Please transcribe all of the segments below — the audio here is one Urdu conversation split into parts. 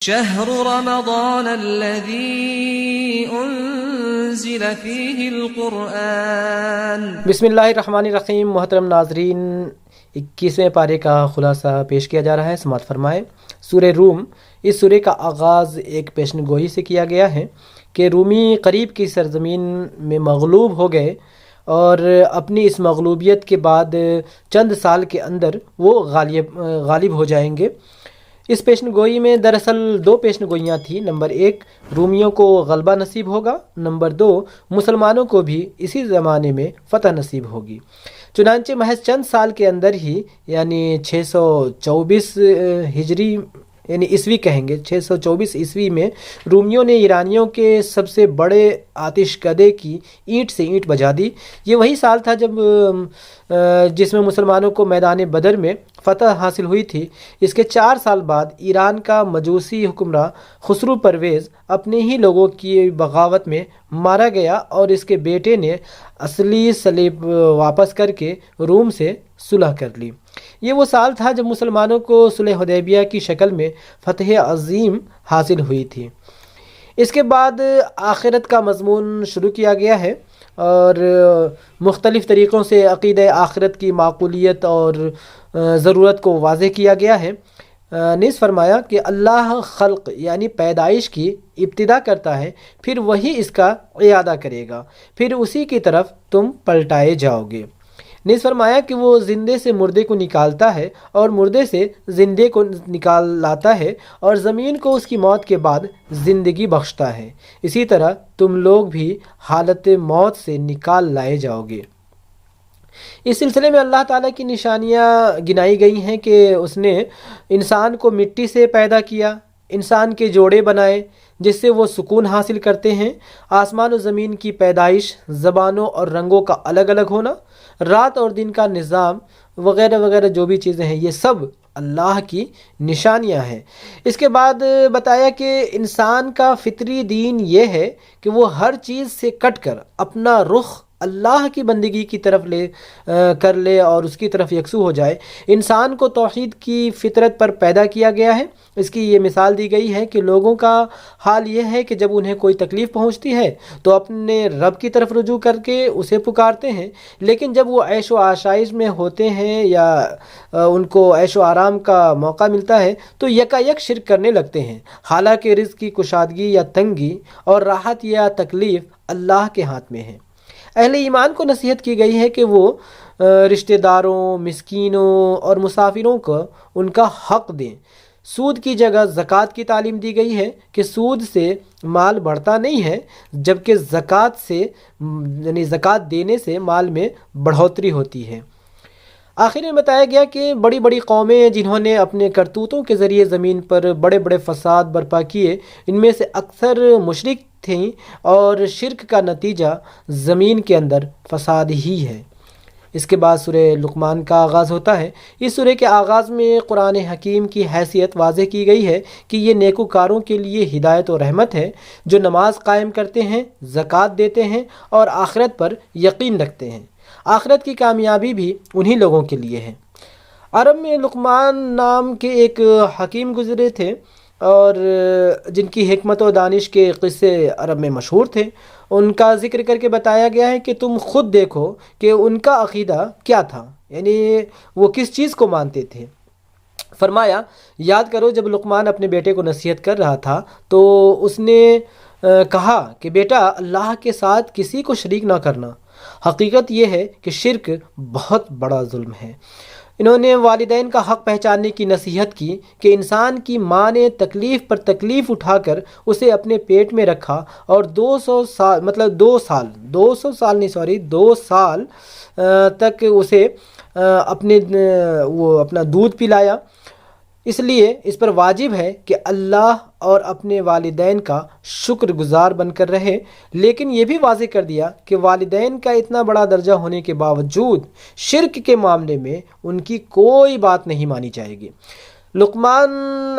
شهر رمضان الذي انزل فيه القرآن۔ بسم اللہ الرحمن الرحیم۔ محترم ناظرین، 21ویں پارے کا خلاصہ پیش کیا جا رہا ہے، سماعت فرمائیں۔ سورہ روم، اس سورہ کا آغاز ایک پیشن گوئی سے کیا گیا ہے کہ رومی قریب کی سرزمین میں مغلوب ہو گئے اور اپنی اس مغلوبیت کے بعد چند سال کے اندر وہ غالب ہو جائیں گے۔ اس پیشن گوئی میں دراصل دو پیشن گوئیاں تھیں۔ نمبر 1، رومیوں کو غلبہ نصیب ہوگا، نمبر 2، مسلمانوں کو بھی اسی زمانے میں فتح نصیب ہوگی۔ چنانچہ محض چند سال کے اندر ہی، یعنی 624 ہجری یعنی عیسوی کہیں گے، 624 عیسوی میں رومیوں نے ایرانیوں کے سب سے بڑے آتش کدے کی اینٹ سے اینٹ بجا دی۔ یہ وہی سال تھا جس میں مسلمانوں کو میدان بدر میں فتح حاصل ہوئی تھی۔ اس کے 4 سال بعد ایران کا مجوسی حکمراں خسرو پرویز اپنے ہی لوگوں کی بغاوت میں مارا گیا اور اس کے بیٹے نے اصلی صلیب واپس کر کے روم سے صلح کر لی۔ یہ وہ سال تھا جب مسلمانوں کو صلح حدیبیہ کی شکل میں فتح عظیم حاصل ہوئی تھی۔ اس کے بعد آخرت کا مضمون شروع کیا گیا ہے اور مختلف طریقوں سے عقیدہ آخرت کی معقولیت اور ضرورت کو واضح کیا گیا ہے۔ نیز فرمایا کہ اللہ خلق یعنی پیدائش کی ابتدا کرتا ہے، پھر وہی اس کا اعادہ کرے گا، پھر اسی کی طرف تم پلٹائے جاؤ گے۔ نیز فرمایا کہ وہ زندے سے مردے کو نکالتا ہے اور مردے سے زندے کو نکال لاتا ہے اور زمین کو اس کی موت کے بعد زندگی بخشتا ہے، اسی طرح تم لوگ بھی حالت موت سے نکال لائے جاؤ گے۔ اس سلسلے میں اللہ تعالیٰ کی نشانیاں گنائی گئی ہیں کہ اس نے انسان کو مٹی سے پیدا کیا، انسان کے جوڑے بنائے جس سے وہ سکون حاصل کرتے ہیں، آسمان و زمین کی پیدائش، زبانوں اور رنگوں کا الگ الگ ہونا، رات اور دن کا نظام وغیرہ وغیرہ جو بھی چیزیں ہیں، یہ سب اللہ کی نشانیاں ہیں۔ اس کے بعد بتایا کہ انسان کا فطری دین یہ ہے کہ وہ ہر چیز سے کٹ کر اپنا رخ اللہ کی بندگی کی طرف کر لے اور اس کی طرف یکسو ہو جائے۔ انسان کو توحید کی فطرت پر پیدا کیا گیا ہے۔ اس کی یہ مثال دی گئی ہے کہ لوگوں کا حال یہ ہے کہ جب انہیں کوئی تکلیف پہنچتی ہے تو اپنے رب کی طرف رجوع کر کے اسے پکارتے ہیں، لیکن جب وہ عیش و آشائش میں ہوتے ہیں یا ان کو عیش و آرام کا موقع ملتا ہے تو یکایک شرک کرنے لگتے ہیں، حالانکہ رزق کی کشادگی یا تنگی اور راحت یا تکلیف اللہ کے ہاتھ میں ہے۔ اہل ایمان کو نصیحت کی گئی ہے کہ وہ رشتہ داروں، مسکینوں اور مسافروں کو ان کا حق دیں۔ سود کی جگہ زکوٰۃ کی تعلیم دی گئی ہے کہ سود سے مال بڑھتا نہیں ہے، جبکہ زکوٰۃ دینے سے مال میں بڑھوتری ہوتی ہے۔ آخر میں بتایا گیا کہ بڑی بڑی قومیں جنہوں نے اپنے کرتوتوں کے ذریعے زمین پر بڑے بڑے فساد برپا کیے، ان میں سے اکثر مشرک تھیں اور شرک کا نتیجہ زمین کے اندر فساد ہی ہے۔ اس کے بعد سورہ لقمان کا آغاز ہوتا ہے۔ اس سورہ کے آغاز میں قرآن حکیم کی حیثیت واضح کی گئی ہے کہ یہ نیکوکاروں کے لیے ہدایت و رحمت ہے جو نماز قائم کرتے ہیں، زکوٰۃ دیتے ہیں اور آخرت پر یقین رکھتے ہیں۔ آخرت کی کامیابی بھی انہی لوگوں کے لیے ہے۔ عرب میں لقمان نام کے ایک حکیم گزرے تھے اور جن کی حکمت و دانش کے قصے عرب میں مشہور تھے۔ ان کا ذکر کر کے بتایا گیا ہے کہ تم خود دیکھو کہ ان کا عقیدہ کیا تھا، یعنی وہ کس چیز کو مانتے تھے۔ فرمایا، یاد کرو جب لقمان اپنے بیٹے کو نصیحت کر رہا تھا تو اس نے کہا کہ بیٹا، اللہ کے ساتھ کسی کو شریک نہ کرنا۔ حقیقت یہ ہے کہ شرک بہت بڑا ظلم ہے۔ انہوں نے والدین کا حق پہچاننے کی نصیحت کی کہ انسان کی ماں نے تکلیف پر تکلیف اٹھا کر اسے اپنے پیٹ میں رکھا اور 200 سال تک اسے اپنا دودھ پلایا۔ اس لیے اس پر واجب ہے کہ اللہ اور اپنے والدین کا شکر گزار بن کر رہے، لیکن یہ بھی واضح کر دیا کہ والدین کا اتنا بڑا درجہ ہونے کے باوجود شرک کے معاملے میں ان کی کوئی بات نہیں مانی جائے گی۔ لقمان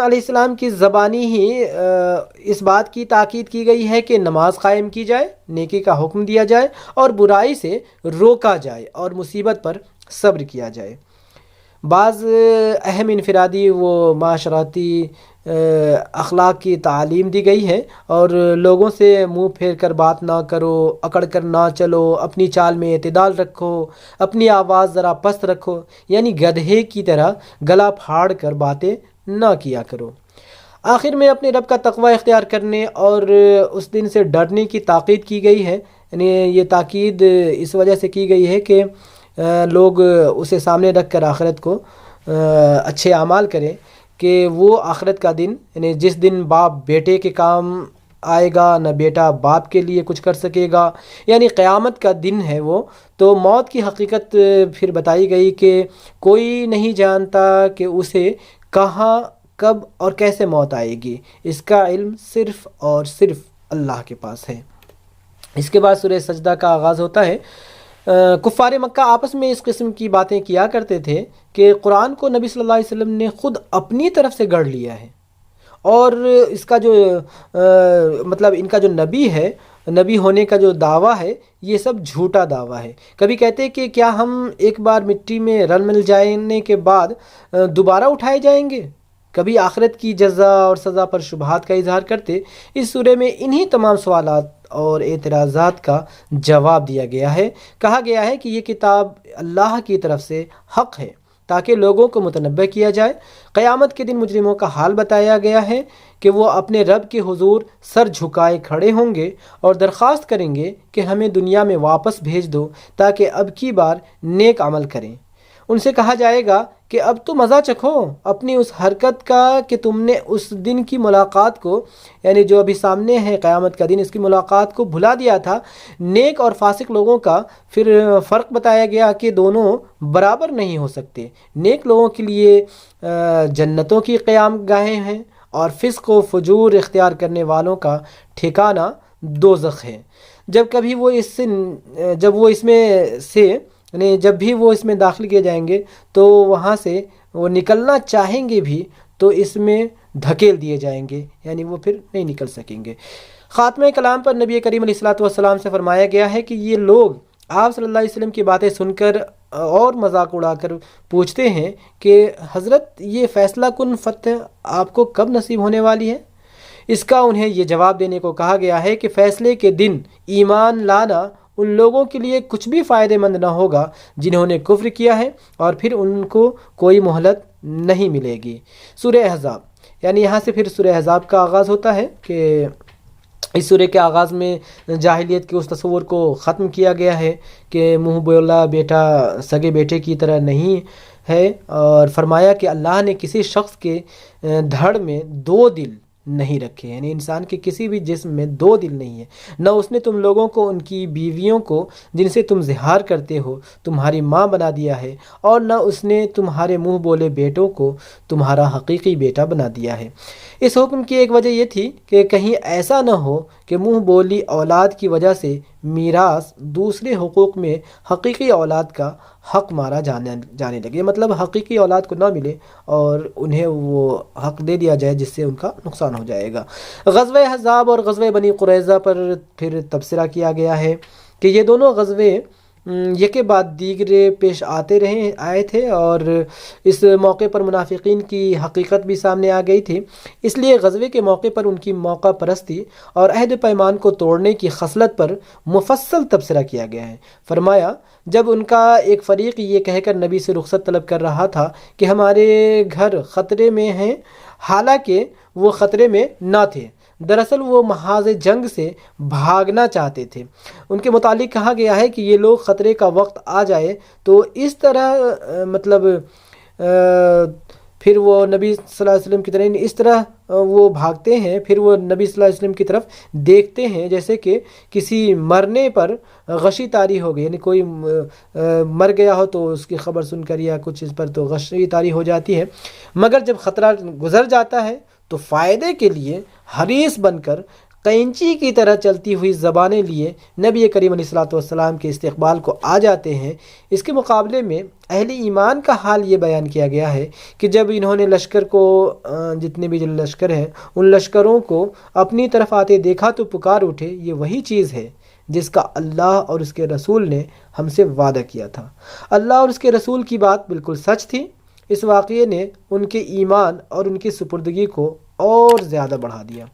علیہ السلام کی زبانی ہی اس بات کی تاکید کی گئی ہے کہ نماز قائم کی جائے، نیکی کا حکم دیا جائے اور برائی سے روکا جائے اور مصیبت پر صبر کیا جائے۔ بعض اہم انفرادی و معاشرتی اخلاق کی تعلیم دی گئی ہے، اور لوگوں سے منہ پھیر کر بات نہ کرو، اکڑ کر نہ چلو، اپنی چال میں اعتدال رکھو، اپنی آواز ذرا پست رکھو، یعنی گدھے کی طرح گلا پھاڑ کر باتیں نہ کیا کرو۔ آخر میں اپنے رب کا تقوی اختیار کرنے اور اس دن سے ڈرنے کی تاکید کی گئی ہے، یعنی یہ تاکید اس وجہ سے کی گئی ہے کہ لوگ اسے سامنے رکھ کر آخرت کو اچھے اعمال کریں، کہ وہ آخرت کا دن، یعنی جس دن باپ بیٹے کے کام آئے گا، نہ بیٹا باپ کے لیے کچھ کر سکے گا، یعنی قیامت کا دن ہے وہ۔ تو موت کی حقیقت پھر بتائی گئی کہ کوئی نہیں جانتا کہ اسے کہاں، کب اور کیسے موت آئے گی، اس کا علم صرف اور صرف اللہ کے پاس ہے۔ اس کے بعد سورہ سجدہ کا آغاز ہوتا ہے۔ کفار مکہ آپس میں اس قسم کی باتیں کیا کرتے تھے کہ قرآن کو نبی صلی اللہ علیہ وسلم نے خود اپنی طرف سے گڑھ لیا ہے، اور اس کا جو مطلب ان کا جو نبی ہے، نبی ہونے کا جو دعویٰ ہے، یہ سب جھوٹا دعویٰ ہے۔ کبھی کہتے کہ کیا ہم ایک بار مٹی میں رل مل جانے کے بعد دوبارہ اٹھائے جائیں گے؟ کبھی آخرت کی جزا اور سزا پر شبہات کا اظہار کرتے۔ اس سورہ میں انہی تمام سوالات اور اعتراضات کا جواب دیا گیا ہے۔ کہا گیا ہے کہ یہ کتاب اللہ کی طرف سے حق ہے تاکہ لوگوں کو متنبہ کیا جائے۔ قیامت کے دن مجرموں کا حال بتایا گیا ہے کہ وہ اپنے رب کے حضور سر جھکائے کھڑے ہوں گے اور درخواست کریں گے کہ ہمیں دنیا میں واپس بھیج دو تاکہ اب کی بار نیک عمل کریں۔ ان سے کہا جائے گا کہ اب تو مزہ چکھو اپنی اس حرکت کا کہ تم نے اس دن کی ملاقات کو، یعنی جو ابھی سامنے ہے قیامت کا دن، اس کی ملاقات کو بھلا دیا تھا۔ نیک اور فاسق لوگوں کا پھر فرق بتایا گیا کہ دونوں برابر نہیں ہو سکتے۔ نیک لوگوں کے لیے جنتوں کی قیام گاہیں ہیں، اور فسق و فجور اختیار کرنے والوں کا ٹھکانہ دوزخ ہے۔ جب بھی وہ اس میں داخل کیے جائیں گے تو وہاں سے وہ نکلنا چاہیں گے بھی تو اس میں دھکیل دیے جائیں گے، یعنی وہ پھر نہیں نکل سکیں گے۔ خاتمہ کلام پر نبی کریم علیہ الصلوۃ والسلام سے فرمایا گیا ہے کہ یہ لوگ آپ صلی اللہ علیہ وسلم کی باتیں سن کر اور مذاق اڑا کر پوچھتے ہیں کہ حضرت یہ فیصلہ کن فتح آپ کو کب نصیب ہونے والی ہے؟ اس کا انہیں یہ جواب دینے کو کہا گیا ہے کہ فیصلے کے دن ایمان لانا ان لوگوں کے لیے کچھ بھی فائدہ مند نہ ہوگا جنہوں نے کفر کیا ہے، اور پھر ان کو کوئی مہلت نہیں ملے گی۔ سورہ احزاب، یعنی یہاں سے پھر سورہ احزاب کا آغاز ہوتا ہے کہ اس سورہ کے آغاز میں جاہلیت کے اس تصور کو ختم کیا گیا ہے کہ منہ بولا بیٹا سگے بیٹے کی طرح نہیں ہے، اور فرمایا کہ اللہ نے کسی شخص کے دھڑ میں دو دل نہیں رکھے، یعنی انسان کے کسی بھی جسم میں دو دل نہیں ہے۔ نہ اس نے تم لوگوں کو ان کی بیویوں کو جن سے تم زہار کرتے ہو تمہاری ماں بنا دیا ہے، اور نہ اس نے تمہارے منہ بولے بیٹوں کو تمہارا حقیقی بیٹا بنا دیا ہے۔ اس حکم کی ایک وجہ یہ تھی کہ کہیں ایسا نہ ہو کہ منہ بولی اولاد کی وجہ سے میراث دوسرے حقوق میں حقیقی اولاد کا حق مارا جانے لگے، مطلب حقیقی اولاد کو نہ ملے اور انہیں وہ حق دے دیا جائے جس سے ان کا نقصان ہو جائے گا۔ غزوہ احزاب اور غزوہ بنی قریظہ پر پھر تبصرہ کیا گیا ہے کہ یہ دونوں غزوے یکے بعد دیگرے پیش آئے تھے، اور اس موقع پر منافقین کی حقیقت بھی سامنے آ گئی تھی۔ اس لیے غزوے کے موقع پر ان کی موقع پرستی اور عہد پیمان کو توڑنے کی خصلت پر مفصل تبصرہ کیا گیا ہے۔ فرمایا جب ان کا ایک فریق یہ کہہ کر نبی سے رخصت طلب کر رہا تھا کہ ہمارے گھر خطرے میں ہیں، حالانکہ وہ خطرے میں نہ تھے، دراصل وہ محاذ جنگ سے بھاگنا چاہتے تھے۔ ان کے متعلق کہا گیا ہے کہ یہ لوگ خطرے کا وقت آ جائے تو اس طرح پھر وہ نبی صلی اللہ علیہ وسلم کی طرح اس طرح وہ بھاگتے ہیں، پھر وہ نبی صلی اللہ علیہ وسلم کی طرف دیکھتے ہیں جیسے کہ کسی مرنے پر غشی طاری ہو گئی، یعنی کوئی مر گیا ہو تو اس کی خبر سن کر یا کچھ اس پر تو غشی طاری ہو جاتی ہے، مگر جب خطرہ گزر جاتا ہے تو فائدے کے لیے حریص بن کر قینچی کی طرح چلتی ہوئی زبانیں لیے نبی کریم علیہ الصلوۃ والسلام کے استقبال کو آ جاتے ہیں۔ اس کے مقابلے میں اہل ایمان کا حال یہ بیان کیا گیا ہے کہ جب انہوں نے لشکر کو، جتنے بھی لشکر ہیں ان لشکروں کو اپنی طرف آتے دیکھا تو پکار اٹھے، یہ وہی چیز ہے جس کا اللہ اور اس کے رسول نے ہم سے وعدہ کیا تھا۔ اللہ اور اس کے رسول کی بات بالکل سچ تھی۔ اس واقعے نے ان کے ایمان اور ان کی سپردگی کو اور زیادہ بڑھا دیا۔